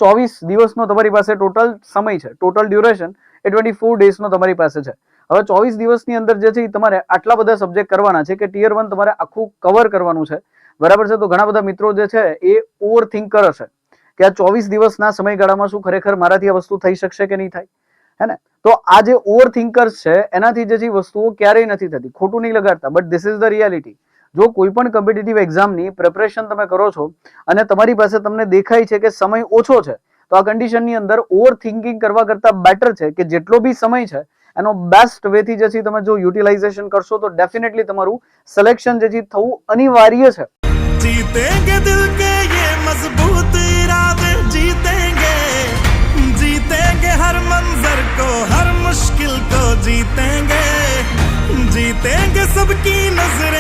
24 દિવસનો તમારી પાસે ટોટલ સમય છે, ટોટલ ડ્યુરેશન એ 24 ડેઝનો તમારી પાસે છે. હવે 24 દિવસની અંદર જે છે એ તમારે આટલા બધા સબ્જેક્ટ કરવાના છે કે ટિયર 1 તમારે આખું કવર કરવાનું છે, બરાબર છે. તો ઘણા બધા મિત્રો જે છે એ ઓવર થિંક કરે છે કે આ 24 દિવસના સમયગાળામાં શું ખરેખર મારાથી આ વસ્તુ થઈ શકશે કે નહીં થાય, હે ને. તો આ જે ઓવર થિંકર્સ છે એનાથી જે છે વસ્તુઓ ક્યારેય નથી થતી, ખોટું નહીં લગાડતા, but this is the reality. જો કોઈ પણ કોમ્પિટિટિવ એક્ઝામની પ્રિપરેશન તમે કરો છો અને તમારી પાસે તમને દેખાય છે કે સમય ઓછો છે, તો આ કન્ડિશનની અંદર ઓવર થિંકિંગ કરવા કરતા બેટર છે કે જેટલો બી સમય છે એનો બેસ્ટ વેથી જે છે તમે જો યુટિલાઇઝેશન કરશો તો ડેફિનેટલી તમારું સિલેક્શન જે છે થવું અનિવાર્ય છે. जीतेंगे दिल के ये मजबूत इरादे, जीतेंगे हर मंजर को, हर मुश्किल को जीतेंगे सबकी नजरें